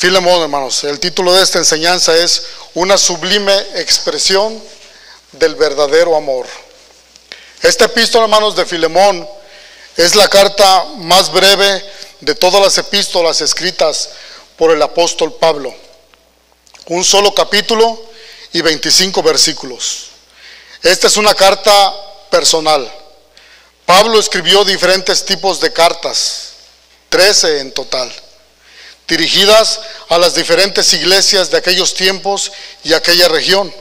Filemón, hermanos, el título de esta enseñanza es una sublime expresión del verdadero amor. Esta epístola, hermanos, de Filemón es la carta más breve de todas las epístolas escritas por el apóstol Pablo. Un solo capítulo y 25 versículos. Esta es una carta personal. Pablo escribió diferentes tipos de cartas, 13 en total, dirigidas a las diferentes iglesias de aquellos tiempos y aquella región.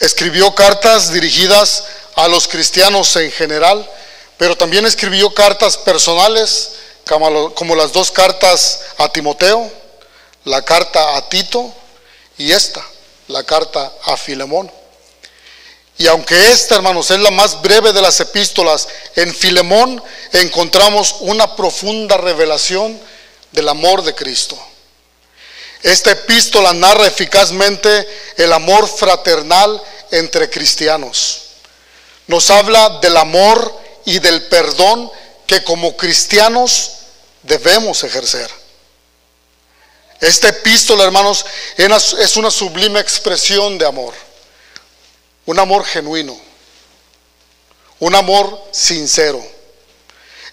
Escribió cartas dirigidas a los cristianos en general, pero también escribió cartas personales, como las dos cartas a Timoteo, la carta a Tito y esta, la carta a Filemón. Y aunque esta, hermanos, es la más breve de las epístolas, en Filemón encontramos una profunda revelación del amor de Cristo. Esta epístola narra eficazmente el amor fraternal entre cristianos. Nos habla del amor y del perdón que como cristianos debemos ejercer. Esta epístola, hermanos, es una sublime expresión de amor. Un amor genuino, un amor sincero.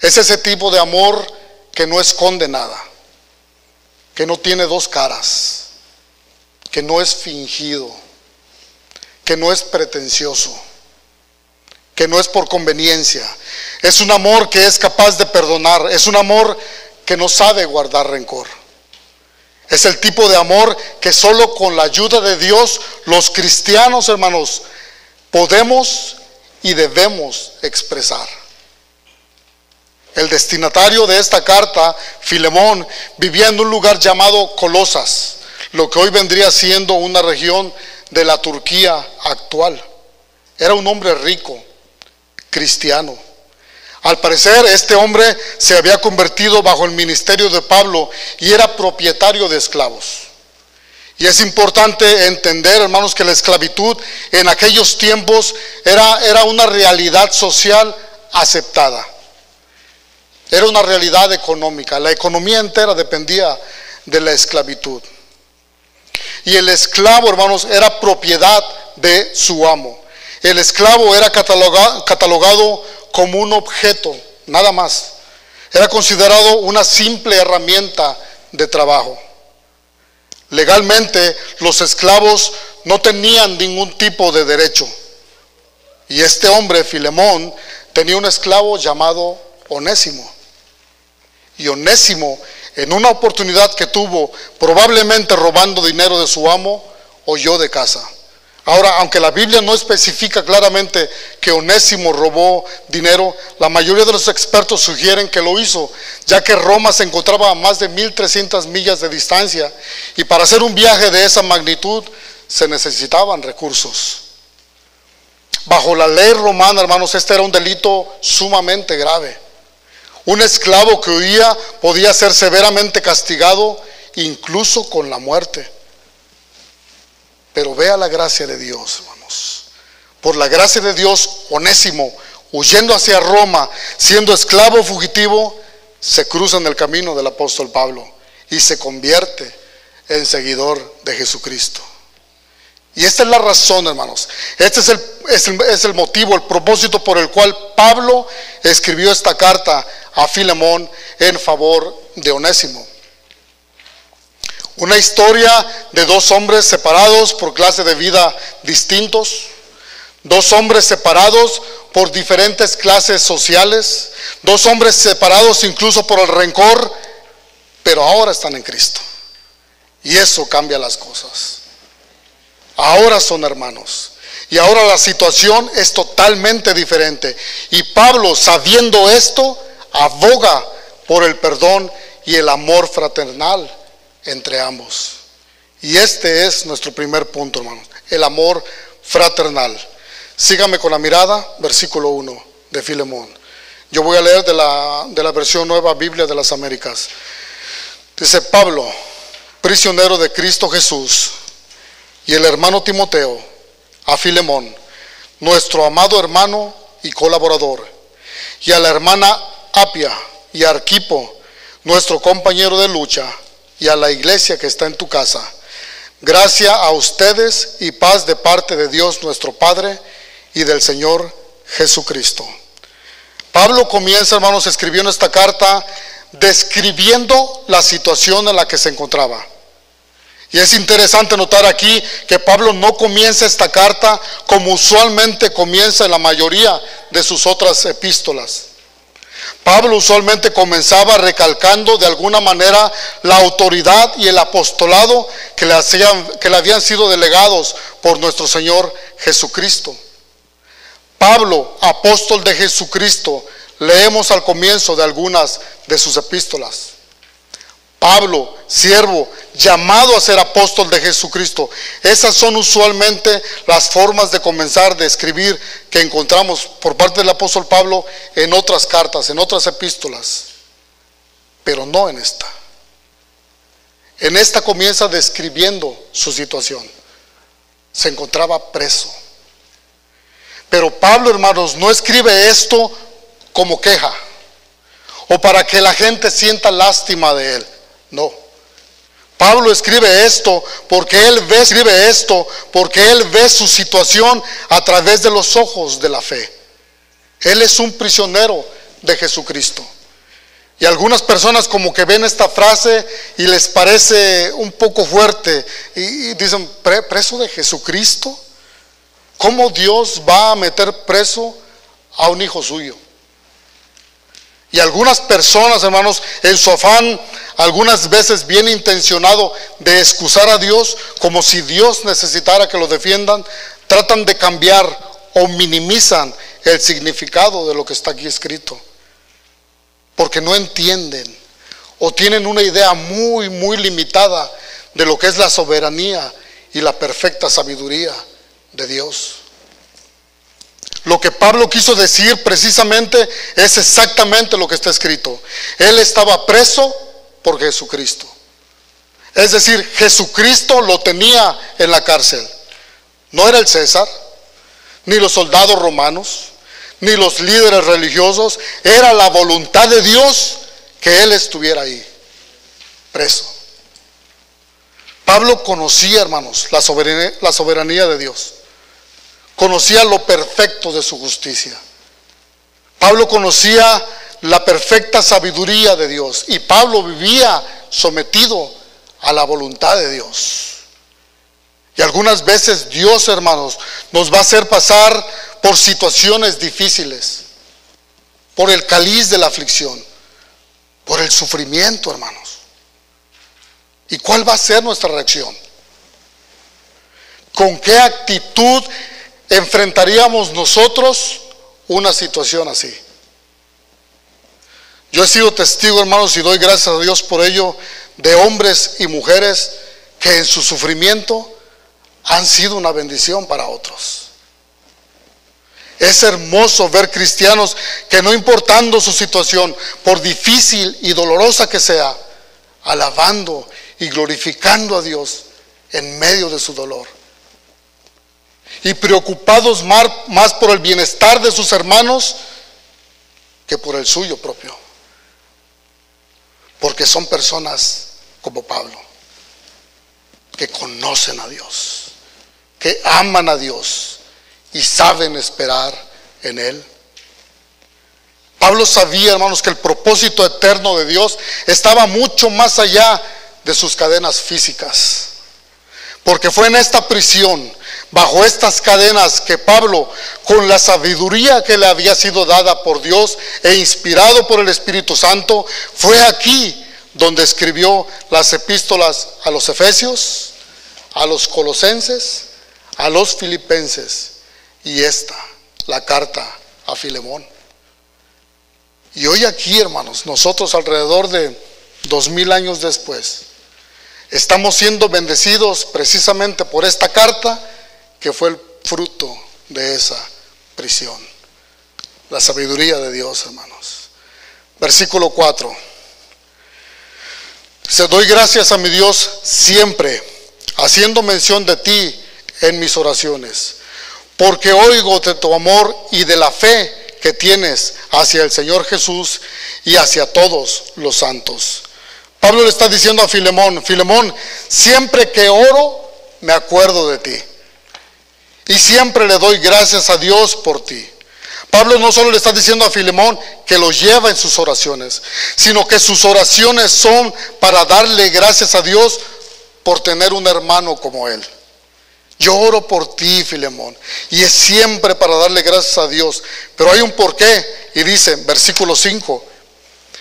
Es ese tipo de amor que no esconde nada, que no tiene dos caras, que no es fingido, que no es pretencioso, que no es por conveniencia. Es un amor que es capaz de perdonar, es un amor que no sabe guardar rencor. Es el tipo de amor que solo con la ayuda de Dios los cristianos, hermanos, podemos y debemos expresar. El destinatario de esta carta, Filemón, vivía en un lugar llamado Colosas, lo que hoy vendría siendo una región de la Turquía actual. Era un hombre rico, cristiano. Al parecer, este hombre se había convertido bajo el ministerio de Pablo y era propietario de esclavos. Y es importante entender, hermanos, que la esclavitud en aquellos tiempos era una realidad social aceptada. Era una realidad económica. La economía entera dependía de la esclavitud. Y el esclavo, hermanos, era propiedad de su amo. El esclavo era catalogado como un objeto, nada más. Era considerado una simple herramienta de trabajo. Legalmente, los esclavos no tenían ningún tipo de derecho. Y este hombre, Filemón, tenía un esclavo llamado Onésimo. Y Onésimo, en una oportunidad que tuvo, probablemente robando dinero de su amo, huyó de casa. Ahora, aunque la Biblia no especifica claramente que Onésimo robó dinero, la mayoría de los expertos sugieren que lo hizo, ya que Roma se encontraba a más de 1300 millas de distancia y para hacer un viaje de esa magnitud se necesitaban recursos. Bajo la ley romana, hermanos, este era un delito sumamente grave. Un esclavo que huía podía ser severamente castigado, incluso con la muerte. Pero vea la gracia de Dios, hermanos. Por la gracia de Dios, Onésimo, huyendo hacia Roma, siendo esclavo fugitivo, se cruza en el camino del apóstol Pablo y se convierte en seguidor de Jesucristo. Y esta es la razón, hermanos. Este es el motivo, el propósito por el cual Pablo escribió esta carta a Filemón en favor de Onésimo. Una historia de dos hombres separados por clase de vida distintos, dos hombres separados por diferentes clases sociales, dos hombres separados incluso por el rencor, pero ahora están en Cristo. Y eso cambia las cosas. Ahora son hermanos. Y ahora la situación es totalmente diferente. Y Pablo, sabiendo esto, aboga por el perdón y el amor fraternal entre ambos. Y este es nuestro primer punto, hermanos, el amor fraternal. Sígame con la mirada, versículo 1 de Filemón. Yo voy a leer de la versión Nueva Biblia de las Américas. Dice: Pablo, prisionero de Cristo Jesús, y el hermano Timoteo, a Filemón, nuestro amado hermano y colaborador, y a la hermana Apia y a Arquipo, nuestro compañero de lucha, y a la iglesia que está en tu casa. Gracia a ustedes y paz de parte de Dios nuestro Padre y del Señor Jesucristo. Pablo comienza, hermanos, escribiendo esta carta describiendo la situación en la que se encontraba. Y es interesante notar aquí que Pablo no comienza esta carta como usualmente comienza en la mayoría de sus otras epístolas. Pablo usualmente comenzaba recalcando de alguna manera la autoridad y el apostolado que le habían sido delegados por nuestro Señor Jesucristo. Pablo, apóstol de Jesucristo, leemos al comienzo de algunas de sus epístolas. Pablo, siervo, llamado a ser apóstol de Jesucristo. Esas son usualmente las formas de comenzar, de escribir que encontramos por parte del apóstol Pablo en otras cartas, en otras epístolas, pero no en esta. En esta comienza describiendo su situación. Se encontraba preso. Pero Pablo, hermanos, no escribe esto como queja o para que la gente sienta lástima de él. No. Pablo escribe esto porque él ve su situación a través de los ojos de la fe. Él es un prisionero de Jesucristo. Y algunas personas como que ven esta frase y les parece un poco fuerte y dicen, ¿preso de Jesucristo? ¿Cómo Dios va a meter preso a un hijo suyo? Y algunas personas, hermanos, en su afán, algunas veces bien intencionado de excusar a Dios, como si Dios necesitara que lo defiendan, tratan de cambiar o minimizan el significado de lo que está aquí escrito, porque no entienden o tienen una idea muy, muy limitada de lo que es la soberanía y la perfecta sabiduría de Dios. Lo que Pablo quiso decir precisamente es exactamente lo que está escrito. Él estaba preso por Jesucristo. Es decir, Jesucristo lo tenía en la cárcel. No era el César, ni los soldados romanos, ni los líderes religiosos. Era la voluntad de Dios que él estuviera ahí, preso. Pablo conocía, hermanos, la soberanía de Dios. Conocía lo perfecto de su justicia. Pablo conocía la perfecta sabiduría de Dios. Y Pablo vivía sometido a la voluntad de Dios. Y algunas veces Dios, hermanos, nos va a hacer pasar por situaciones difíciles, por el cáliz de la aflicción, por el sufrimiento, hermanos. ¿Y cuál va a ser nuestra reacción? ¿Con qué actitud enfrentaríamos nosotros una situación así? Yo he sido testigo, hermanos, y doy gracias a Dios por ello, de hombres y mujeres que en su sufrimiento han sido una bendición para otros. Es hermoso ver cristianos que, no importando su situación, por difícil y dolorosa que sea, alabando y glorificando a Dios en medio de su dolor, y preocupados más por el bienestar de sus hermanos que por el suyo propio, porque son personas como Pablo, que conocen a Dios, que aman a Dios y saben esperar en Él. Pablo sabía, hermanos, que el propósito eterno de Dios estaba mucho más allá de sus cadenas físicas, porque fue en esta prisión, bajo estas cadenas, que Pablo, con la sabiduría que le había sido dada por Dios e inspirado por el Espíritu Santo, fue aquí donde escribió las epístolas a los Efesios, a los Colosenses, a los Filipenses y la carta a Filemón. Y hoy aquí, hermanos, nosotros alrededor de 2000 años después, estamos siendo bendecidos precisamente por esta carta que fue el fruto de esa prisión. La sabiduría de Dios, hermanos. Versículo 4. Se doy gracias a mi Dios siempre, haciendo mención de ti en mis oraciones, porque oigo de tu amor y de la fe que tienes hacia el Señor Jesús y hacia todos los santos, Pablo le está diciendo a Filemón: Filemón, siempre que oro, me acuerdo de ti. Y siempre le doy gracias a Dios por ti. Pablo no solo le está diciendo a Filemón que lo lleva en sus oraciones, sino que sus oraciones son para darle gracias a Dios por tener un hermano como él. Yo oro por ti, Filemón, y es siempre para darle gracias a Dios. Pero hay un porqué, y dice, versículo 5,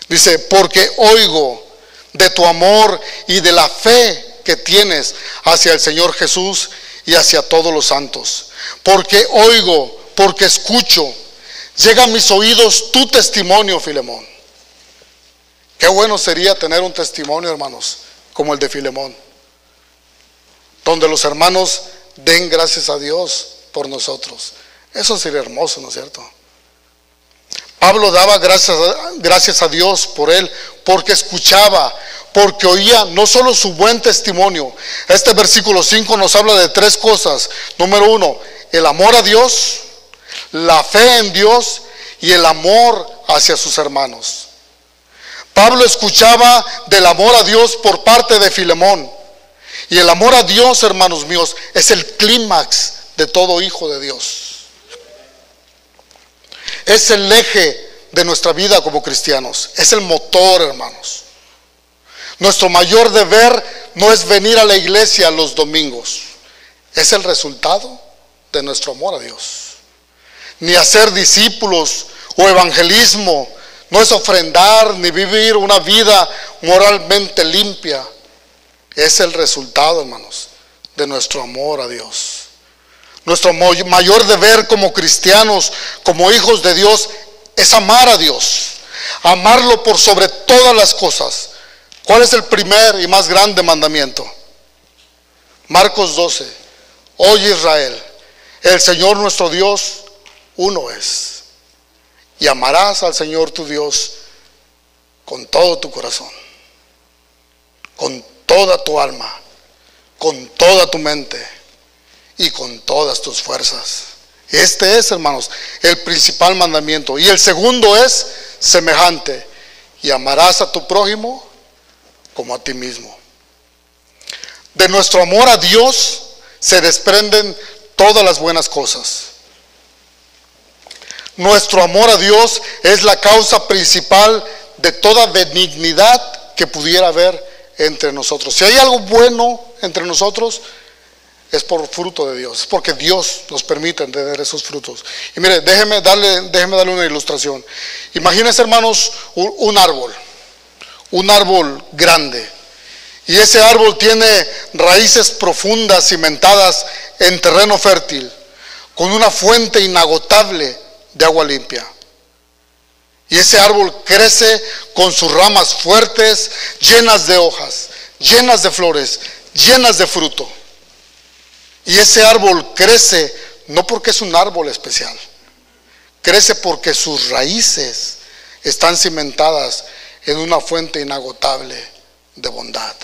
dice: porque oigo de tu amor y de la fe que tienes hacia el Señor Jesús y hacia todos los santos. Porque oigo, porque escucho, llega a mis oídos tu testimonio, Filemón. Qué bueno sería tener un testimonio, hermanos, como el de Filemón, donde los hermanos den gracias a Dios por nosotros. Eso sería hermoso, ¿no es cierto? Pablo daba gracias a Dios por él, porque escuchaba, porque oía no solo su buen testimonio. Este versículo 5 nos habla de 3 cosas. Número 1, el amor a Dios, la fe en Dios y el amor hacia sus hermanos. Pablo escuchaba del amor a Dios por parte de Filemón. Y el amor a Dios, hermanos míos, es el clímax de todo hijo de Dios. Es el eje de nuestra vida como cristianos. Es el motor, hermanos. Nuestro mayor deber no es venir a la iglesia los domingos. Es el resultado de nuestro amor a Dios. Ni hacer discípulos o evangelismo no es ofrendar ni vivir una vida moralmente limpia. Es el resultado, hermanos, de nuestro amor a Dios. Nuestro mayor deber como cristianos, como hijos de Dios, es amar a Dios. Amarlo por sobre todas las cosas. ¿Cuál es el primer y más grande mandamiento? Marcos 12. Oye, Israel, el Señor nuestro Dios uno es. Y amarás al Señor tu Dios con todo tu corazón, con toda tu alma, con toda tu mente y con todas tus fuerzas. Este es, hermanos, el principal mandamiento. Y el segundo es semejante: y amarás a tu prójimo como a ti mismo. De nuestro amor a Dios se desprenden todas las buenas cosas. Nuestro amor a Dios es la causa principal de toda benignidad que pudiera haber entre nosotros. Si hay algo bueno entre nosotros, es por fruto de Dios, es porque Dios nos permite tener esos frutos. Y mire, déjeme darle una ilustración. Imagínense, hermanos, un árbol grande, y ese árbol tiene raíces profundas cimentadas en terreno fértil, con una fuente inagotable de agua limpia. Y ese árbol crece con sus ramas fuertes, llenas de hojas, llenas de flores, llenas de fruto. Y ese árbol crece no porque es un árbol especial, crece porque sus raíces están cimentadas en una fuente inagotable de bondad.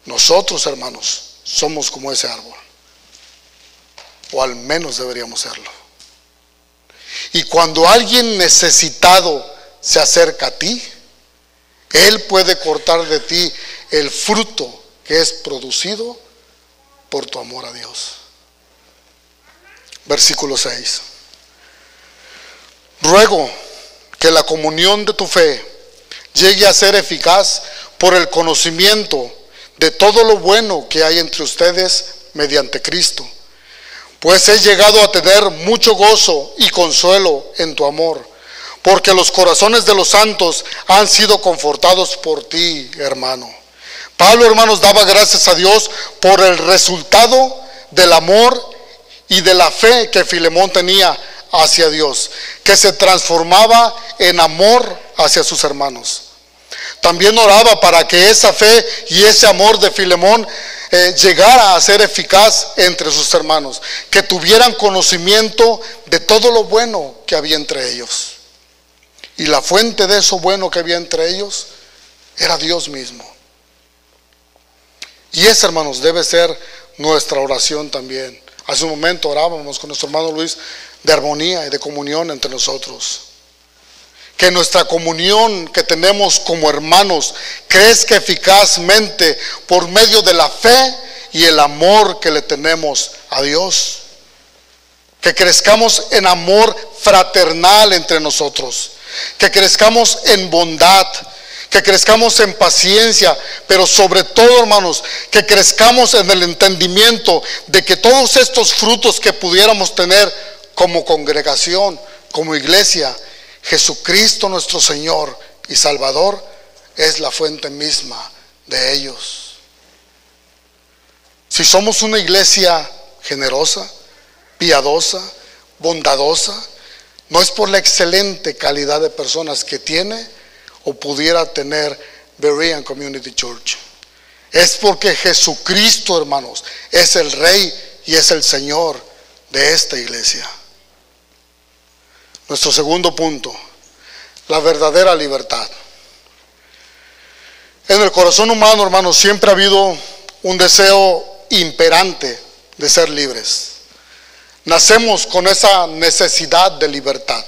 Nosotros, hermanos, somos como ese árbol, o al menos deberíamos serlo. Y cuando alguien necesitado se acerca a ti, él puede cortar de ti el fruto que es producido por tu amor a Dios. Versículo 6. Ruego que la comunión de tu fe llegue a ser eficaz por el conocimiento de todo lo bueno que hay entre ustedes mediante Cristo. Pues he llegado a tener mucho gozo y consuelo en tu amor, porque los corazones de los santos han sido confortados por ti, hermano. Pablo, hermanos, daba gracias a Dios por el resultado del amor y de la fe que Filemón tenía hacia Dios, que se transformaba en amor hacia sus hermanos. También oraba para que esa fe y ese amor de Filemón llegara a ser eficaz entre sus hermanos, que tuvieran conocimiento de todo lo bueno que había entre ellos. Y la fuente de eso bueno que había entre ellos era Dios mismo. Y esa, hermanos, debe ser nuestra oración también. Hace un momento orábamos con nuestro hermano Luis de armonía y de comunión entre nosotros. que nuestra comunión que tenemos como hermanos crezca eficazmente por medio de la fe y el amor que le tenemos a Dios. Que crezcamos en amor fraternal entre nosotros, que crezcamos en bondad, que crezcamos en paciencia, pero sobre todo, hermanos, que crezcamos en el entendimiento de que todos estos frutos que pudiéramos tener como congregación, como iglesia, Jesucristo nuestro Señor y Salvador es la fuente misma de ellos. Si somos una iglesia generosa, piadosa, bondadosa, no es por la excelente calidad de personas que tiene o pudiera tener Berean Community Church. Es porque Jesucristo, hermanos, es el Rey y es el Señor de esta iglesia. Nuestro segundo punto, la verdadera libertad. En el corazón humano, hermanos, siempre ha habido un deseo imperante de ser libres. Nacemos con esa necesidad de libertad.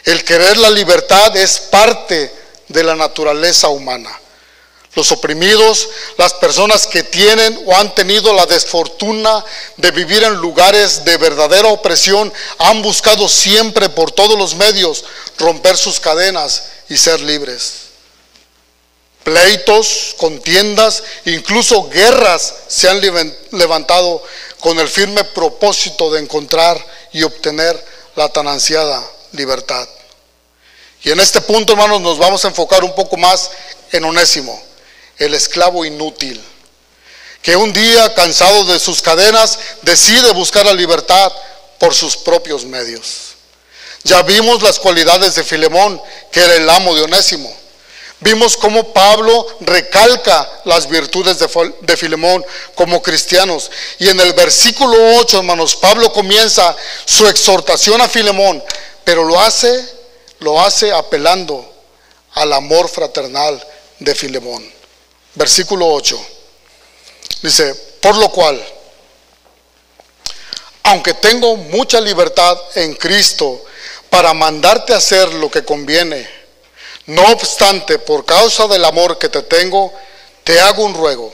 El querer la libertad es parte de la naturaleza humana. Los oprimidos, las personas que tienen o han tenido la desfortuna de vivir en lugares de verdadera opresión, han buscado siempre por todos los medios romper sus cadenas y ser libres. Pleitos, contiendas, incluso guerras se han levantado con el firme propósito de encontrar y obtener la tan ansiada libertad. Y en este punto, hermanos, nos vamos a enfocar un poco más en Onésimo, el esclavo inútil, que un día, cansado de sus cadenas, decide buscar la libertad por sus propios medios. Ya vimos las cualidades de Filemón, que era el amo de Onésimo. Vimos cómo Pablo recalca las virtudes de Filemón como cristianos. Y en el versículo 8, hermanos, Pablo comienza su exhortación a Filemón, pero lo hace apelando al amor fraternal de Filemón. Versículo 8 dice: por lo cual, aunque tengo mucha libertad en Cristo para mandarte a hacer lo que conviene, no obstante, por causa del amor que te tengo, te hago un ruego,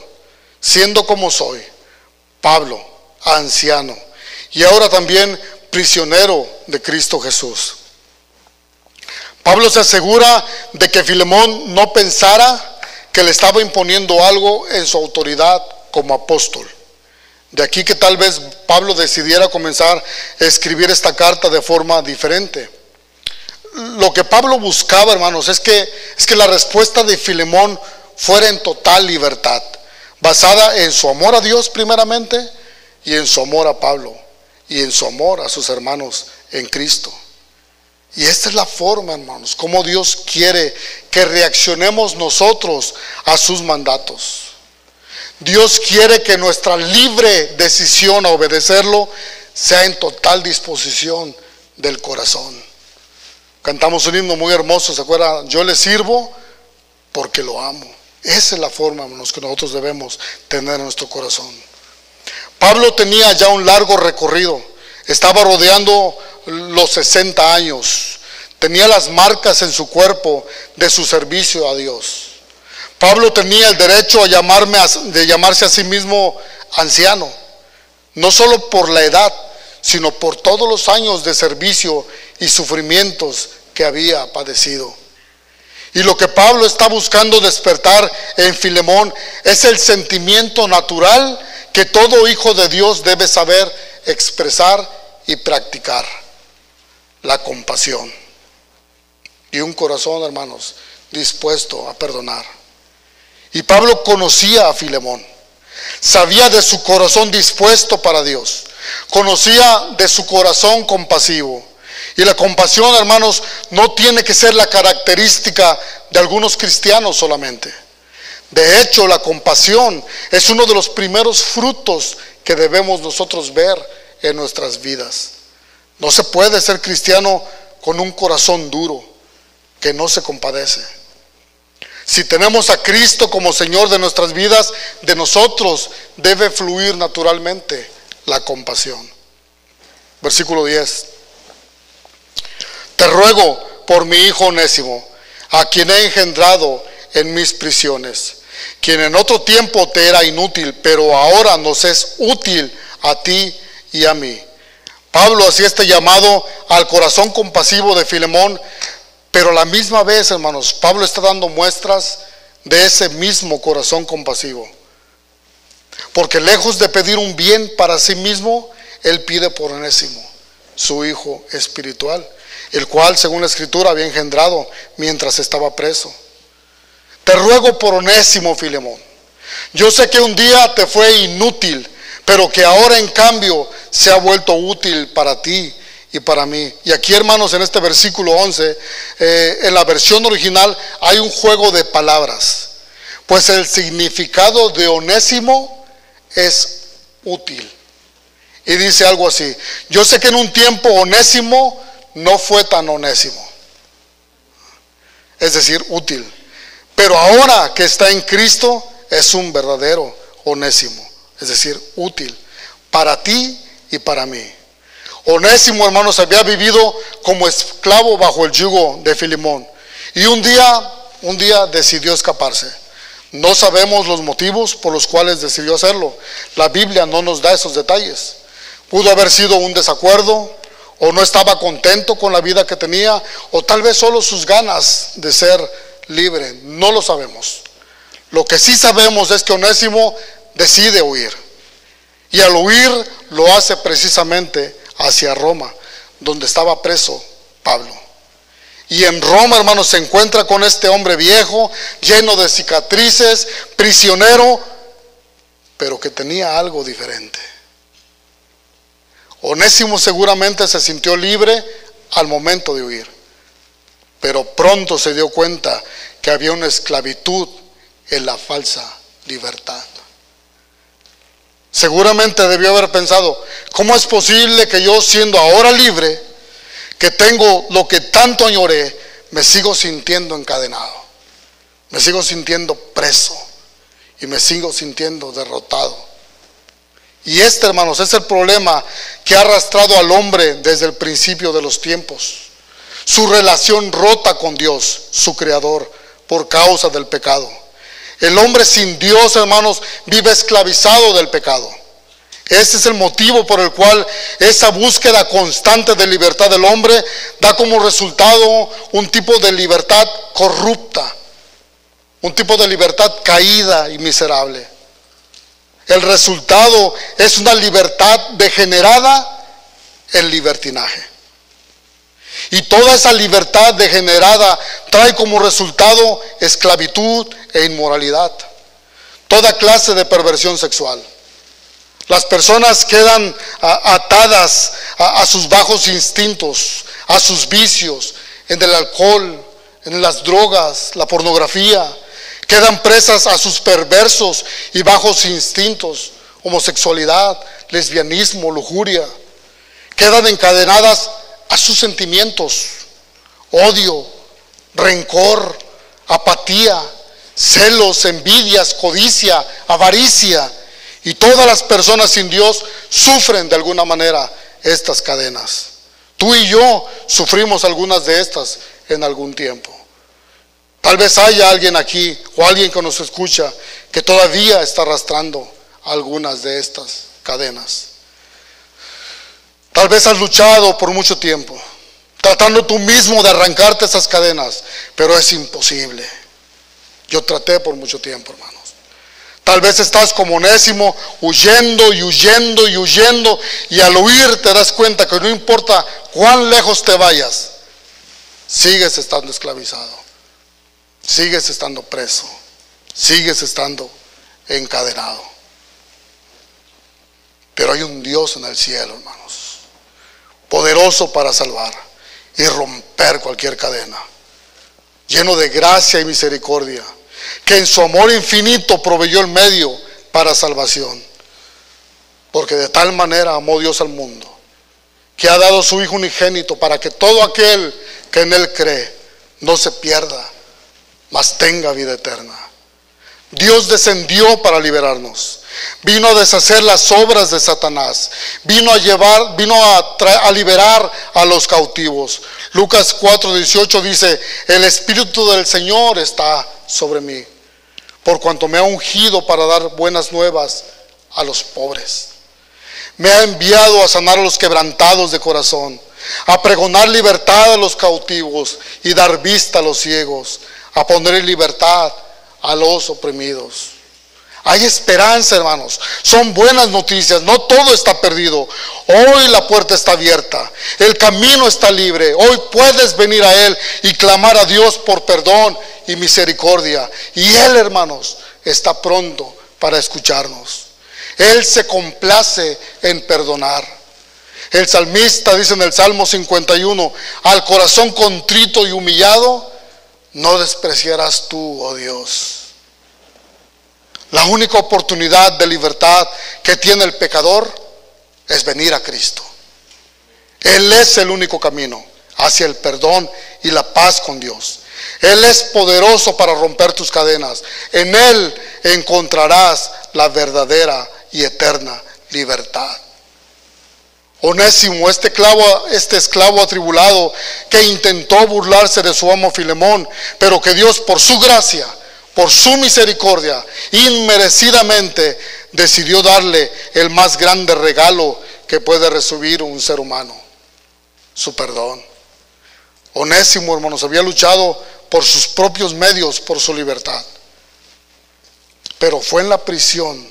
siendo como soy, Pablo, anciano, y ahora también prisionero de Cristo Jesús. Pablo se asegura de que Filemón no pensara que le estaba imponiendo algo en su autoridad como apóstol. De aquí que tal vez Pablo decidiera comenzar a escribir esta carta de forma diferente. Lo que Pablo buscaba, hermanos, es que la respuesta de Filemón fuera en total libertad, basada en su amor a Dios primeramente, y en su amor a Pablo, y en su amor a sus hermanos en Cristo. Y esta es la forma, hermanos, como Dios quiere que reaccionemos nosotros a sus mandatos. Dios quiere que nuestra libre decisión a obedecerlo sea en total disposición del corazón. Cantamos un himno muy hermoso, ¿se acuerdan? Yo le sirvo porque lo amo. Esa es la forma, hermanos, que nosotros debemos tener en nuestro corazón. Pablo tenía ya un largo recorrido. Estaba rodeando los 60 años. Tenía las marcas en su cuerpo de su servicio a Dios. Pablo tenía el derecho de llamarse a sí mismo anciano, no solo por la edad, sino por todos los años de servicio y sufrimientos que había padecido. Y lo que Pablo está buscando despertar en Filemón es el sentimiento natural que todo hijo de Dios debe saber expresar y practicar: la compasión y un corazón, hermanos, dispuesto a perdonar. Y Pablo conocía a Filemón, sabía de su corazón dispuesto para Dios, conocía de su corazón compasivo. Y la compasión, hermanos, no tiene que ser la característica de algunos cristianos solamente. De hecho, la compasión es uno de los primeros frutos que debemos nosotros ver en nuestras vidas. No se puede ser cristiano con un corazón duro que no se compadece. Si tenemos a Cristo como Señor de nuestras vidas, de nosotros debe fluir naturalmente la compasión. Versículo 10. Te ruego, por mi hijo Onésimo, a quien he engendrado en mis prisiones, quien en otro tiempo te era inútil, pero ahora nos es útil a ti y a mí. Pablo hacía este llamado al corazón compasivo de Filemón, pero a la misma vez, hermanos, Pablo está dando muestras de ese mismo corazón compasivo. Porque lejos de pedir un bien para sí mismo, él pide por Onésimo, su hijo espiritual, el cual, según la Escritura, había engendrado mientras estaba preso. Te ruego por Onésimo, Filemón. Yo sé que un día te fue inútil, pero que ahora en cambio se ha vuelto útil para ti y para mí. Y aquí, hermanos, en este versículo 11, en la versión original hay un juego de palabras, pues el significado de Onésimo es útil. Y dice algo así: yo sé que en un tiempo Onésimo no fue tan onésimo, es decir, útil, pero ahora que está en Cristo es un verdadero Onésimo, es decir, útil para ti y para mí. Onésimo, hermanos, había vivido como esclavo bajo el yugo de Filemón, y un día decidió escaparse. No sabemos los motivos por los cuales decidió hacerlo. La Biblia no nos da esos detalles. Pudo haber sido un desacuerdo, o no estaba contento con la vida que tenía, o tal vez solo sus ganas de ser libre. No lo sabemos. Lo que sí sabemos es que Onésimo decide huir, y al huir lo hace precisamente hacia Roma, donde estaba preso Pablo. Y en Roma, hermanos, se encuentra con este hombre viejo, lleno de cicatrices, prisionero, pero que tenía algo diferente. Onésimo seguramente se sintió libre al momento de huir, pero pronto se dio cuenta que había una esclavitud en la falsa libertad. Seguramente debió haber pensado: ¿cómo es posible que yo, siendo ahora libre, que tengo lo que tanto añoré, me sigo sintiendo encadenado, me sigo sintiendo preso y me sigo sintiendo derrotado? Y hermanos, es el problema que ha arrastrado al hombre desde el principio de los tiempos: su relación rota con Dios, su creador, por causa del pecado. El hombre sin Dios, hermanos, vive esclavizado del pecado. Ese es el motivo por el cual esa búsqueda constante de libertad del hombre da como resultado un tipo de libertad corrupta, un tipo de libertad caída y miserable. El resultado es una libertad degenerada en libertinaje. Y toda esa libertad degenerada trae como resultado esclavitud e inmoralidad, toda clase de perversión sexual. Las personas quedan atadas a sus bajos instintos, a sus vicios, en el alcohol, en las drogas, la pornografía. Quedan presas a sus perversos y bajos instintos, homosexualidad, lesbianismo, lujuria. Quedan encadenadas a sus sentimientos: odio, rencor, apatía, celos, envidias, codicia, avaricia. Y todas las personas sin Dios sufren de alguna manera estas cadenas. Tú y yo sufrimos algunas de estas en algún tiempo. Tal vez haya alguien aquí o alguien que nos escucha que todavía está arrastrando algunas de estas cadenas. Tal vez has luchado por mucho tiempo, tratando tú mismo de arrancarte esas cadenas, pero es imposible. Yo traté por mucho tiempo, hermanos. Tal vez estás como Onésimo, huyendo y huyendo y huyendo, y al huir te das cuenta que no importa cuán lejos te vayas, sigues estando esclavizado, sigues estando preso, sigues estando encadenado. Pero hay un Dios en el cielo, hermanos, poderoso para salvar y romper cualquier cadena, lleno de gracia y misericordia, que en su amor infinito proveyó el medio para salvación. Porque de tal manera amó Dios al mundo, que ha dado su Hijo unigénito, para que todo aquel que en Él cree no se pierda, mas tenga vida eterna. Dios descendió para liberarnos, vino a deshacer las obras de Satanás, vino a liberar a los cautivos, Lucas 4:18 dice: el Espíritu del Señor está sobre mí, por cuanto me ha ungido para dar buenas nuevas a los pobres. Me ha enviado a sanar a los quebrantados de corazón, a pregonar libertad a los cautivos y dar vista a los ciegos, a poner en libertad a los oprimidos. Hay esperanza, hermanos. Son buenas noticias. No todo está perdido. Hoy la puerta está abierta. El camino está libre. Hoy puedes venir a Él y clamar a Dios por perdón y misericordia. Y Él, hermanos, está pronto para escucharnos. Él se complace en perdonar. El salmista dice en el Salmo 51: al corazón contrito y humillado no despreciarás tú, oh Dios. La única oportunidad de libertad que tiene el pecador es venir a Cristo. Él es el único camino hacia el perdón y la paz con Dios. Él es poderoso para romper tus cadenas. En Él encontrarás la verdadera y eterna libertad. Onésimo, este esclavo atribulado que intentó burlarse de su amo Filemón, pero que Dios, por su gracia, por su misericordia, inmerecidamente decidió darle el más grande regalo que puede recibir un ser humano: su perdón. Onésimo, hermanos, había luchado por sus propios medios por su libertad, pero fue en la prisión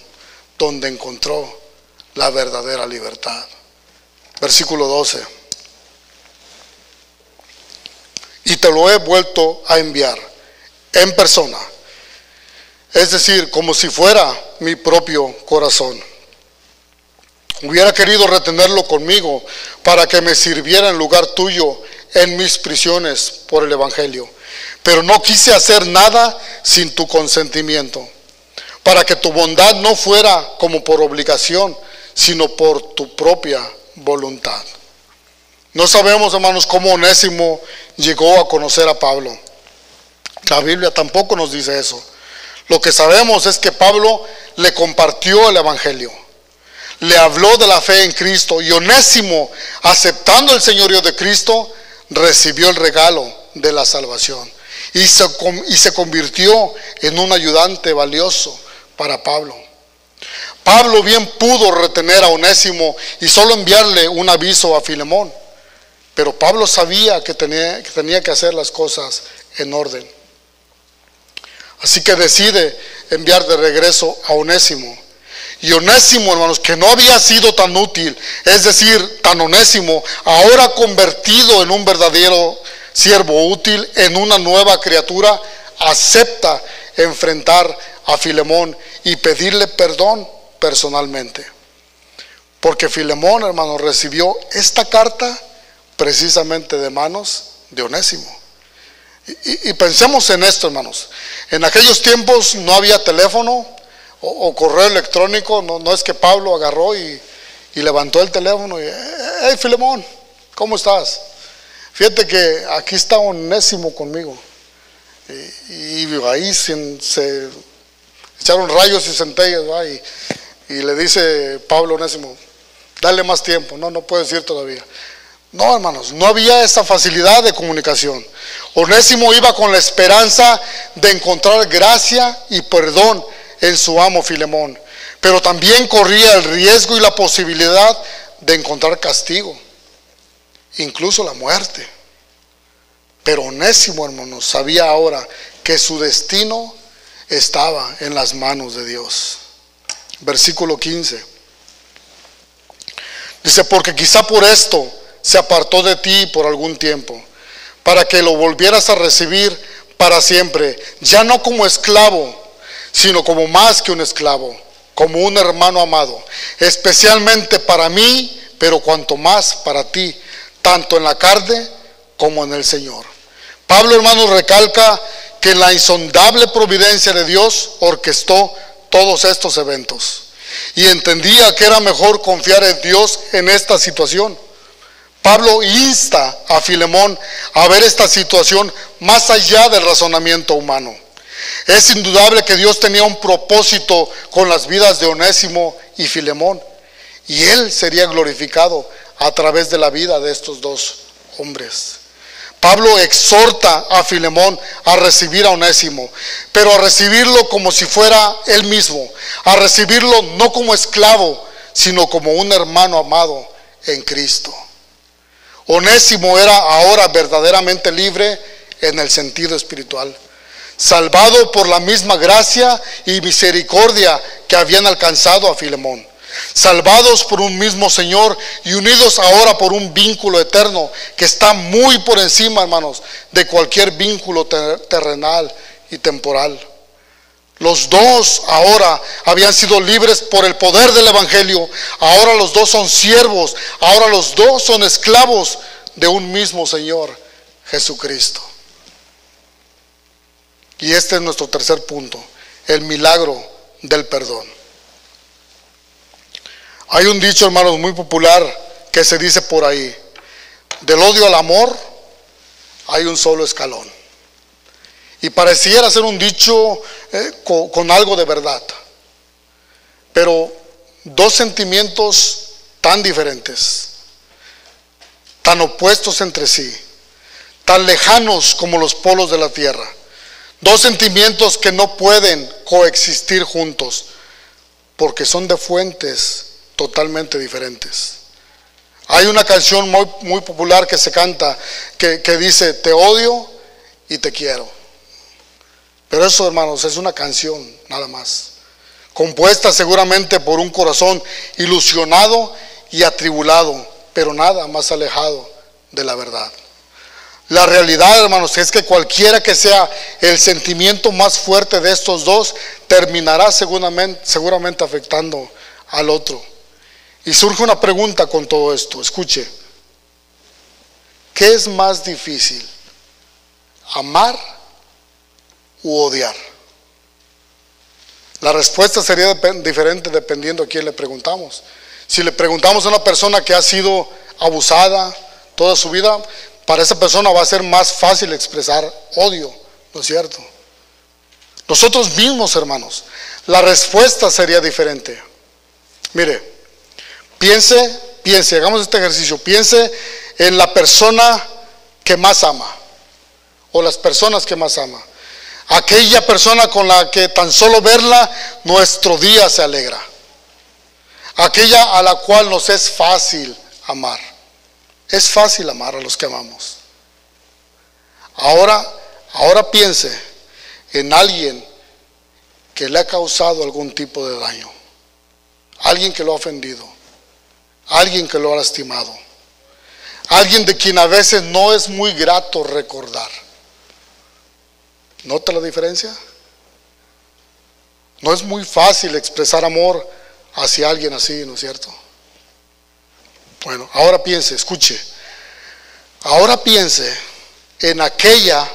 donde encontró la verdadera libertad. Versículo 12: y te lo he vuelto a enviar en persona, es decir, como si fuera mi propio corazón. Hubiera querido retenerlo conmigo para que me sirviera en lugar tuyo en mis prisiones por el Evangelio, pero no quise hacer nada sin tu consentimiento, para que tu bondad no fuera como por obligación, sino por tu propia voluntad. No sabemos, hermanos, cómo Onésimo llegó a conocer a Pablo. La Biblia tampoco nos dice eso. Lo que sabemos es que Pablo le compartió el Evangelio, le habló de la fe en Cristo, y Onésimo, aceptando el señorío de Cristo, recibió el regalo de la salvación y se convirtió en un ayudante valioso para Pablo. Pablo bien pudo retener a Onésimo y solo enviarle un aviso a Filemón, pero Pablo sabía que tenía que hacer las cosas en orden. Así que decide enviar de regreso a Onésimo. Y Onésimo, hermanos, que no había sido tan útil, es decir, tan onésimo, ahora convertido en un verdadero siervo útil, en una nueva criatura, acepta enfrentar a Filemón y pedirle perdón personalmente. Porque Filemón, hermanos, recibió esta carta precisamente de manos de Onésimo. Y pensemos en esto, hermanos. En aquellos tiempos no había teléfono o correo electrónico. No es que Pablo agarró y levantó el teléfono y: hey, Filemón, ¿cómo estás? Fíjate que aquí está Onésimo conmigo. Y ahí se echaron rayos y centellas, ¿va? Y le dice Pablo a Onésimo: dale más tiempo. No puedes ir todavía. No, hermanos, no había esa facilidad de comunicación. Onésimo iba con la esperanza de encontrar gracia y perdón en su amo Filemón, pero también corría el riesgo y la posibilidad de encontrar castigo, incluso la muerte. Pero Onésimo, hermanos, sabía ahora que su destino estaba en las manos de Dios. Versículo 15. Dice: porque quizá por esto se apartó de ti por algún tiempo, para que lo volvieras a recibir para siempre, ya no como esclavo, sino como más que un esclavo, como un hermano amado, especialmente para mí, pero cuanto más para ti, tanto en la carne como en el Señor. Pablo, hermanos, recalca que la insondable providencia de Dios orquestó todos estos eventos, y entendía que era mejor confiar en Dios en esta situación. Pablo insta a Filemón a ver esta situación más allá del razonamiento humano. Es indudable que Dios tenía un propósito con las vidas de Onésimo y Filemón, y Él sería glorificado a través de la vida de estos dos hombres. Pablo exhorta a Filemón a recibir a Onésimo, pero a recibirlo como si fuera él mismo, a recibirlo no como esclavo, sino como un hermano amado en Cristo. Onésimo era ahora verdaderamente libre en el sentido espiritual, salvado por la misma gracia y misericordia que habían alcanzado a Filemón, salvados por un mismo Señor y unidos ahora por un vínculo eterno que está muy por encima, hermanos, de cualquier vínculo terrenal y temporal. Los dos ahora habían sido libres por el poder del Evangelio. Ahora los dos son siervos. Ahora los dos son esclavos de un mismo Señor, Jesucristo. Y este es nuestro tercer punto, el milagro del perdón. Hay un dicho, hermanos, muy popular que se dice por ahí: del odio al amor hay un solo escalón. Y pareciera ser un dicho con algo de verdad. Pero dos sentimientos tan diferentes, tan opuestos entre sí, tan lejanos como los polos de la tierra, dos sentimientos que no pueden coexistir juntos, porque son de fuentes totalmente diferentes. Hay una canción muy popular que se canta que dice: te odio y te quiero. Pero eso, hermanos, es una canción nada más, compuesta seguramente por un corazón ilusionado y atribulado, pero nada más alejado de la verdad. La realidad, hermanos, es que cualquiera que sea el sentimiento más fuerte de estos dos, terminará seguramente afectando al otro. Y surge una pregunta con todo esto. Escuche: ¿qué es más difícil, amar u odiar? La respuesta sería diferente dependiendo a quién le preguntamos. Si le preguntamos a una persona que ha sido abusada toda su vida, para esa persona va a ser más fácil expresar odio, ¿no es cierto? Nosotros mismos, hermanos, la respuesta sería diferente. Mire, piense, hagamos este ejercicio. Piense en la persona que más ama, o las personas que más ama. Aquella persona con la que tan solo verla nuestro día se alegra. Aquella a la cual nos es fácil amar. Es fácil amar a los que amamos. Ahora piense en alguien que le ha causado algún tipo de daño. Alguien que lo ha ofendido. Alguien que lo ha lastimado. Alguien de quien a veces no es muy grato recordar. ¿Nota la diferencia? No es muy fácil expresar amor hacia alguien así, ¿no es cierto? Bueno, ahora piense, escuche. Ahora piense en aquella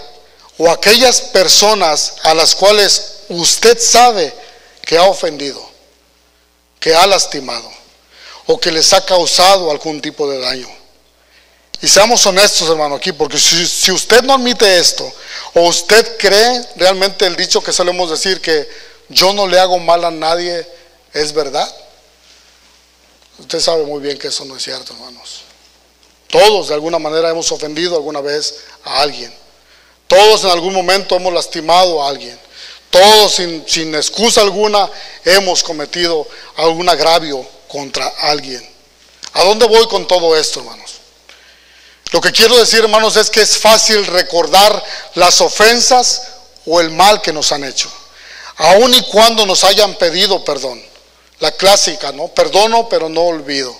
o aquellas personas a las cuales usted sabe que ha ofendido, que ha lastimado o que les ha causado algún tipo de daño. Y seamos honestos, hermano, aquí, porque si usted no admite esto, o usted cree realmente el dicho que solemos decir, que yo no le hago mal a nadie, es verdad, usted sabe muy bien que eso no es cierto, hermanos. Todos de alguna manera hemos ofendido alguna vez a alguien. Todos en algún momento hemos lastimado a alguien. Todos sin excusa alguna hemos cometido algún agravio contra alguien. ¿A dónde voy con todo esto, hermanos? Lo que quiero decir, hermanos, es que es fácil recordar las ofensas o el mal que nos han hecho, aun y cuando nos hayan pedido perdón. La clásica, ¿no? Perdono, pero no olvido.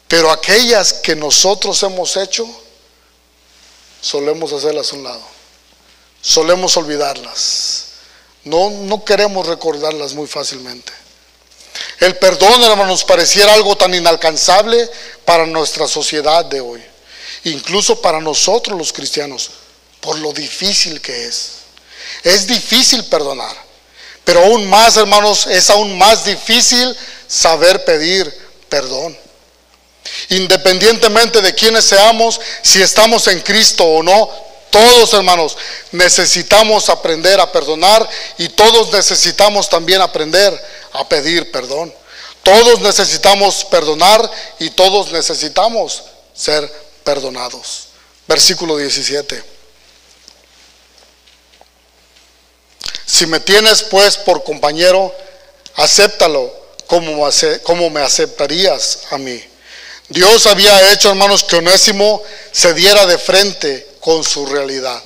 Pero aquellas que nosotros hemos hecho, solemos hacerlas a un lado. Solemos olvidarlas. No queremos recordarlas muy fácilmente. El perdón, hermanos, pareciera algo tan inalcanzable para nuestra sociedad de hoy. Incluso para nosotros los cristianos, por lo difícil que es. Es difícil perdonar, pero aún más, hermanos, es aún más difícil saber pedir perdón. Independientemente de quiénes seamos, si estamos en Cristo o no, todos, hermanos, necesitamos aprender a perdonar, y todos necesitamos también aprender a pedir perdón. Todos necesitamos perdonar y todos necesitamos ser perdonados. Versículo 17. Si me tienes pues por compañero, acéptalo como me aceptarías a mí. Dios había hecho, hermanos, que Onésimo se diera de frente con su realidad.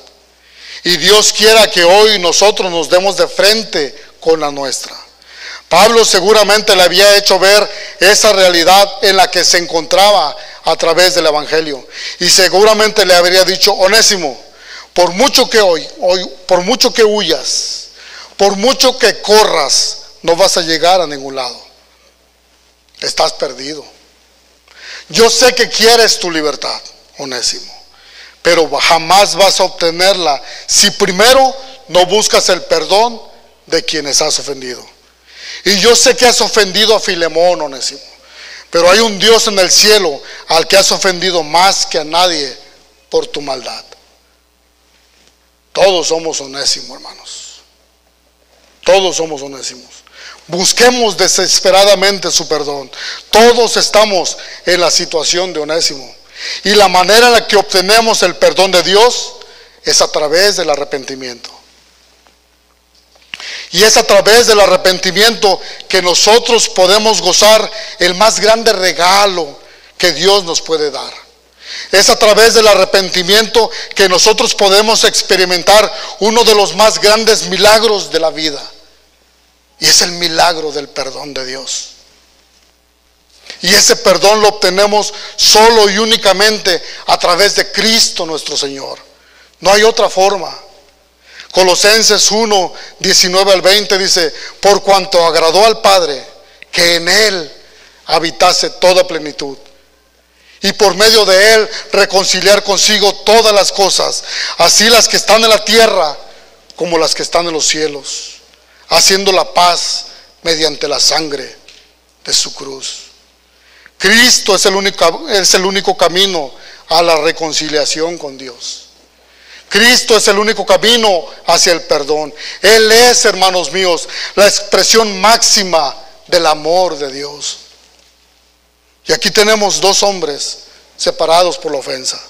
Y Dios quiera que hoy nosotros nos demos de frente con la nuestra. Pablo seguramente le había hecho ver esa realidad en la que se encontraba a través del Evangelio. Y seguramente le habría dicho: Onésimo, por mucho que por mucho que huyas, por mucho que corras, no vas a llegar a ningún lado. Estás perdido. Yo sé que quieres tu libertad, Onésimo, pero jamás vas a obtenerla si primero no buscas el perdón de quienes has ofendido. Y yo sé que has ofendido a Filemón, Onésimo, pero hay un Dios en el cielo al que has ofendido más que a nadie por tu maldad. Todos somos Onésimo, hermanos. Todos somos Onésimos. Busquemos desesperadamente su perdón. Todos estamos en la situación de Onésimo. Y la manera en la que obtenemos el perdón de Dios es a través del arrepentimiento. Y es a través del arrepentimiento que nosotros podemos gozar el más grande regalo que Dios nos puede dar. Es a través del arrepentimiento que nosotros podemos experimentar uno de los más grandes milagros de la vida. Y es el milagro del perdón de Dios. Y ese perdón lo obtenemos solo y únicamente a través de Cristo nuestro Señor. No hay otra forma. Colosenses 1, 19 al 20 dice: por cuanto agradó al Padre que en Él habitase toda plenitud, y por medio de Él reconciliar consigo todas las cosas, así las que están en la tierra como las que están en los cielos, haciendo la paz mediante la sangre de su cruz. Cristo es el único camino a la reconciliación con Dios. Cristo es el único camino hacia el perdón. Él es, hermanos míos, la expresión máxima del amor de Dios. Y aquí tenemos dos hombres separados por la ofensa.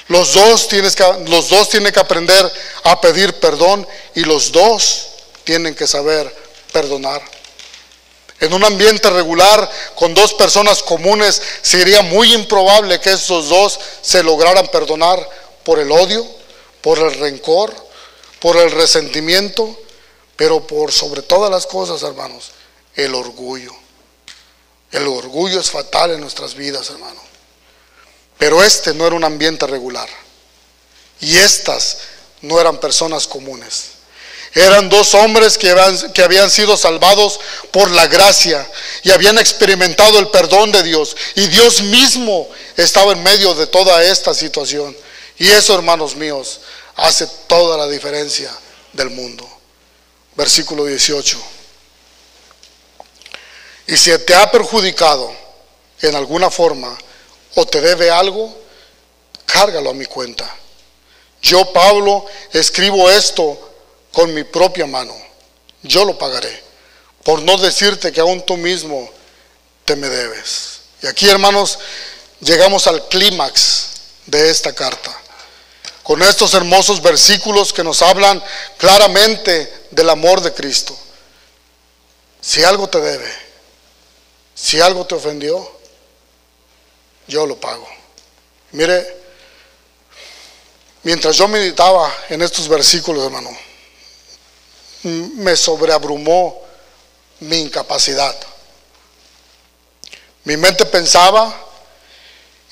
Los dos tienen que aprender a pedir perdón, y los dos tienen que saber perdonar. En un ambiente regular, con dos personas comunes, sería muy improbable que estos dos se lograran perdonar por el odio, por el rencor, por el resentimiento, pero por sobre todas las cosas, hermanos, el orgullo. El orgullo es fatal en nuestras vidas, hermano. Pero este no era un ambiente regular, y estas no eran personas comunes. Eran dos hombres que habían sido salvados por la gracia y habían experimentado el perdón de Dios, y Dios mismo estaba en medio de toda esta situación. Y eso, hermanos míos, hace toda la diferencia del mundo. Versículo 18. Y si te ha perjudicado en alguna forma o te debe algo, cárgalo a mi cuenta. Yo, Pablo, escribo esto con mi propia mano. Yo lo pagaré, por no decirte que aún tú mismo te me debes. Y aquí, hermanos, llegamos al clímax de esta carta, con estos hermosos versículos que nos hablan claramente del amor de Cristo. Si algo te debe, si algo te ofendió, yo lo pago. Mire, mientras yo meditaba en estos versículos, hermano, me sobreabrumó mi incapacidad. Mi mente pensaba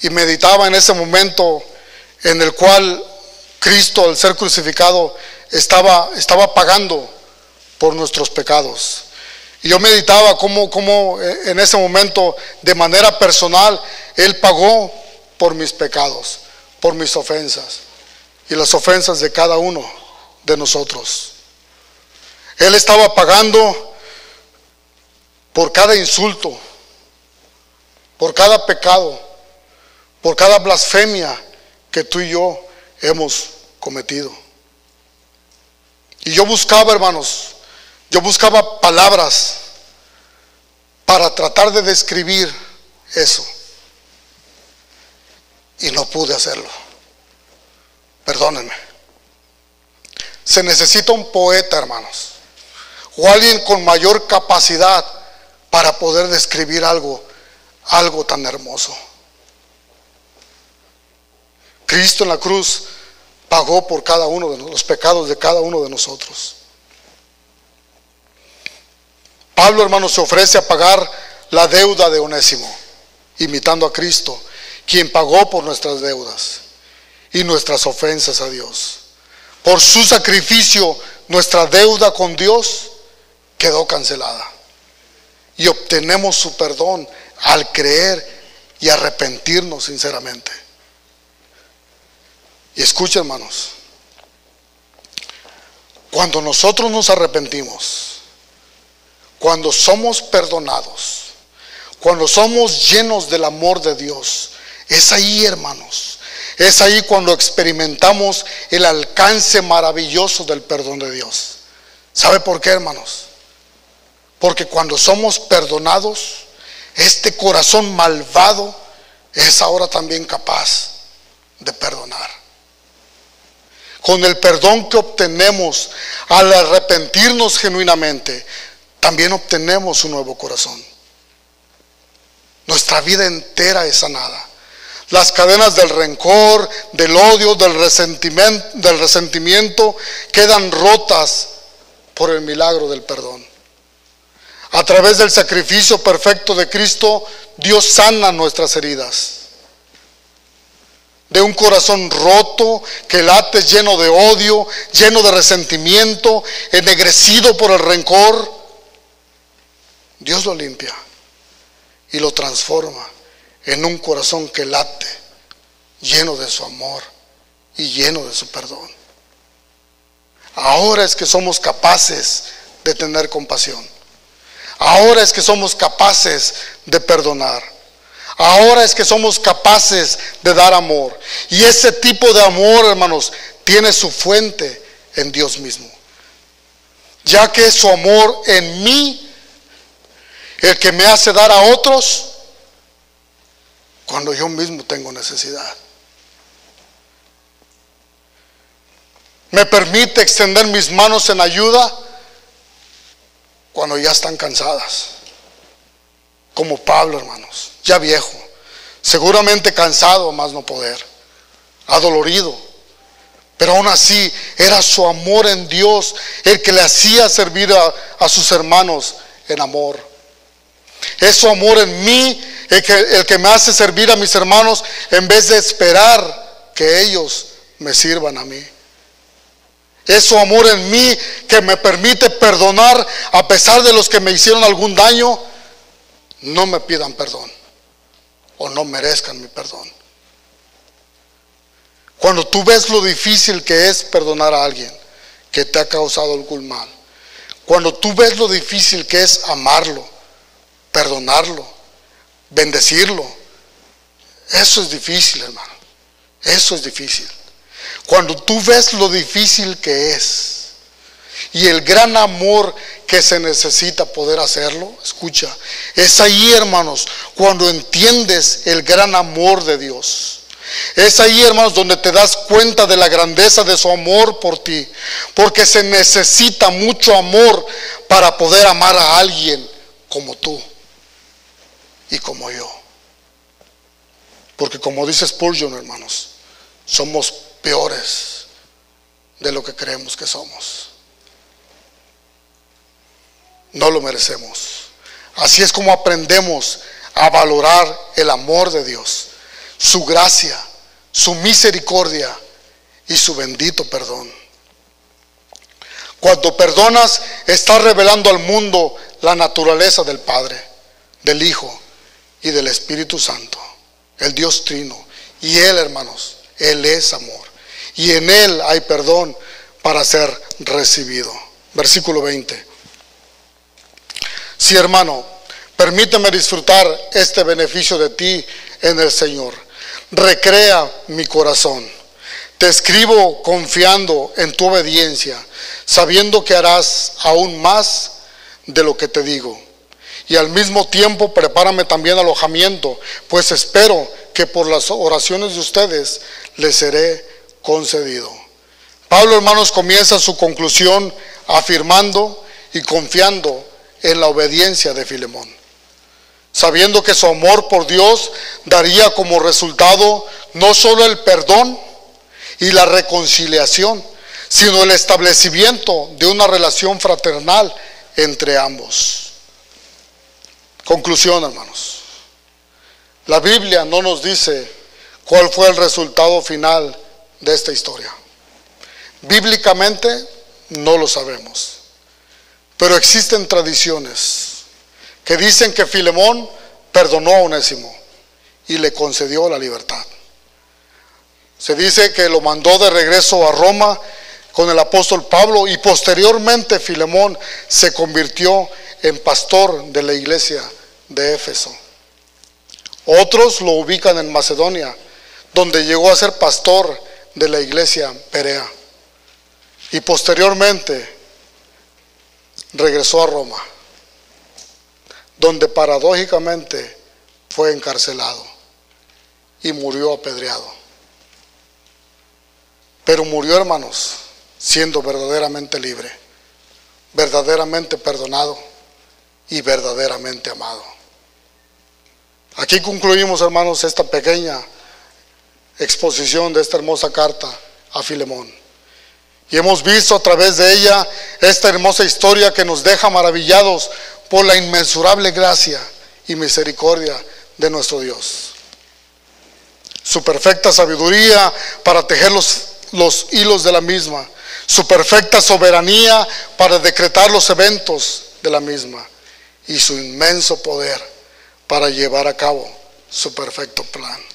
y meditaba en ese momento en el cual Cristo, al ser crucificado, estaba pagando por nuestros pecados. Y yo meditaba cómo en ese momento, de manera personal, Él pagó por mis pecados, por mis ofensas y las ofensas de cada uno de nosotros. Él estaba pagando por cada insulto, por cada pecado, por cada blasfemia que tú y yo hemos cometido. Y yo buscaba, hermanos, palabras para tratar de describir eso, y no pude hacerlo. Perdónenme. Se necesita un poeta, hermanos, o alguien con mayor capacidad para poder describir algo tan hermoso. Cristo en la cruz pagó por cada uno de los pecados de cada uno de nosotros. Pablo, hermanos, se ofrece a pagar la deuda de Onésimo, imitando a Cristo, quien pagó por nuestras deudas y nuestras ofensas a Dios. Por su sacrificio, nuestra deuda con Dios quedó cancelada y obtenemos su perdón al creer y arrepentirnos sinceramente. Y escucha, hermanos, cuando nosotros nos arrepentimos, cuando somos perdonados, cuando somos llenos del amor de Dios, es ahí, hermanos, es ahí cuando experimentamos el alcance maravilloso del perdón de Dios. ¿Sabe por qué, hermanos? Porque cuando somos perdonados, este corazón malvado es ahora también capaz de perdonar. Con el perdón que obtenemos al arrepentirnos genuinamente, también obtenemos un nuevo corazón. Nuestra vida entera es sanada. Las cadenas del rencor, del odio, del resentimiento quedan rotas por el milagro del perdón. A través del sacrificio perfecto de Cristo, Dios sana nuestras heridas. De un corazón roto que late lleno de odio, lleno de resentimiento, ennegrecido por el rencor, Dios lo limpia y lo transforma en un corazón que late, lleno de su amor y lleno de su perdón. Ahora es que somos capaces de tener compasión. Ahora es que somos capaces de perdonar. Ahora es que somos capaces de dar amor. Y ese tipo de amor, hermanos, tiene su fuente en Dios mismo. Ya que es su amor en mí el que me hace dar a otros cuando yo mismo tengo necesidad. Me permite extender mis manos en ayuda cuando ya están cansadas. Como Pablo, hermanos, ya viejo, seguramente cansado más no poder, adolorido, pero aún así era su amor en Dios el que le hacía servir a sus hermanos en amor. Es su amor en mí el que me hace servir a mis hermanos en vez de esperar que ellos me sirvan a mí. Es su amor en mí que me permite perdonar a pesar de los que me hicieron algún daño no me pidan perdón o no merezcan mi perdón. Cuando tú ves lo difícil que es perdonar a alguien que te ha causado algún mal, cuando tú ves lo difícil que es amarlo, perdonarlo, bendecirlo, eso es difícil, hermano. Eso es difícil. Cuando tú ves lo difícil que es y el gran amor que se necesita poder hacerlo, escucha, es ahí, hermanos, cuando entiendes el gran amor de Dios. Es ahí, hermanos, donde te das cuenta de la grandeza de su amor por ti, porque se necesita mucho amor para poder amar a alguien como tú y como yo. Porque como dice Spurgeon, hermanos, somos peores de lo que creemos que somos. No lo merecemos. Así es como aprendemos a valorar el amor de Dios, su gracia, su misericordia y su bendito perdón. Cuando perdonas, estás revelando al mundo la naturaleza del Padre, del Hijo y del Espíritu Santo, el Dios Trino. Y Él, hermanos, Él es amor. Y en Él hay perdón para ser recibido. Versículo 20. Sí, hermano, permíteme disfrutar este beneficio de ti en el Señor. Recrea mi corazón. Te escribo confiando en tu obediencia, sabiendo que harás aún más de lo que te digo. Y al mismo tiempo prepárame también alojamiento, pues espero que por las oraciones de ustedes les seré concedido. Pablo, hermanos, comienza su conclusión afirmando y confiando en la obediencia de Filemón, sabiendo que su amor por Dios daría como resultado no solo el perdón y la reconciliación, sino el establecimiento de una relación fraternal entre ambos. Conclusión, hermanos. La Biblia no nos dice cuál fue el resultado final de esta historia. Bíblicamente no lo sabemos, pero existen tradiciones que dicen que Filemón perdonó a Onésimo y le concedió la libertad. Se dice que lo mandó de regreso a Roma con el apóstol Pablo, y posteriormente Filemón se convirtió en pastor de la iglesia de Éfeso. Otros lo ubican en Macedonia, donde llegó a ser pastor de la iglesia Berea, y posteriormente regresó a Roma, donde paradójicamente fue encarcelado y murió apedreado. Pero murió, hermanos, siendo verdaderamente libre, verdaderamente perdonado y verdaderamente amado. Aquí concluimos, hermanos, esta pequeña exposición de esta hermosa carta a Filemón. Y hemos visto a través de ella esta hermosa historia que nos deja maravillados por la inmensurable gracia y misericordia de nuestro Dios. Su perfecta sabiduría para tejer los hilos de la misma, su perfecta soberanía para decretar los eventos de la misma, y su inmenso poder para llevar a cabo su perfecto plan.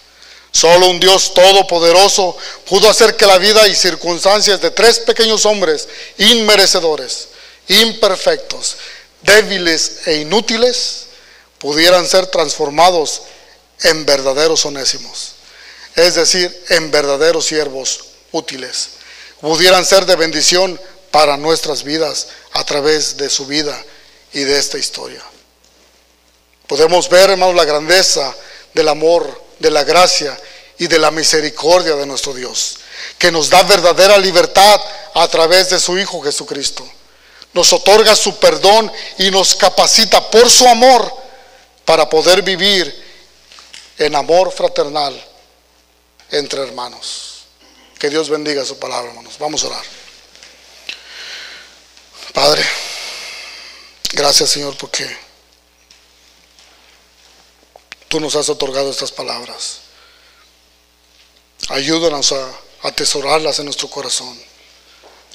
Solo un Dios todopoderoso pudo hacer que la vida y circunstancias de tres pequeños hombres inmerecedores, imperfectos, débiles e inútiles pudieran ser transformados en verdaderos Onésimos, es decir, en verdaderos siervos útiles. Pudieran ser de bendición para nuestras vidas a través de su vida y de esta historia. Podemos ver, hermanos, la grandeza del amor, de la gracia y de la misericordia de nuestro Dios, que nos da verdadera libertad a través de su Hijo Jesucristo. Nos otorga su perdón y nos capacita por su amor para poder vivir en amor fraternal entre hermanos. Que Dios bendiga su palabra, hermanos. Vamos a orar. Padre, gracias, Señor, porque tú nos has otorgado estas palabras. Ayúdanos a atesorarlas en nuestro corazón.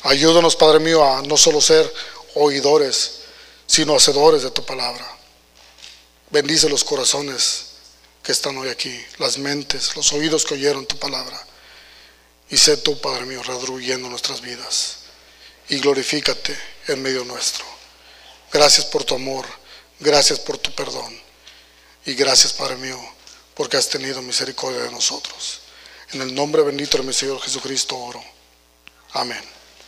Ayúdanos, Padre mío, a no solo ser oidores, sino hacedores de tu palabra. Bendice los corazones que están hoy aquí, las mentes, los oídos que oyeron tu palabra. Y sé tú, Padre mío, redarguyendo nuestras vidas. Y glorifícate en medio nuestro. Gracias por tu amor, gracias por tu perdón. Y gracias, Padre mío, porque has tenido misericordia de nosotros. En el nombre bendito de mi Señor Jesucristo oro. Amén.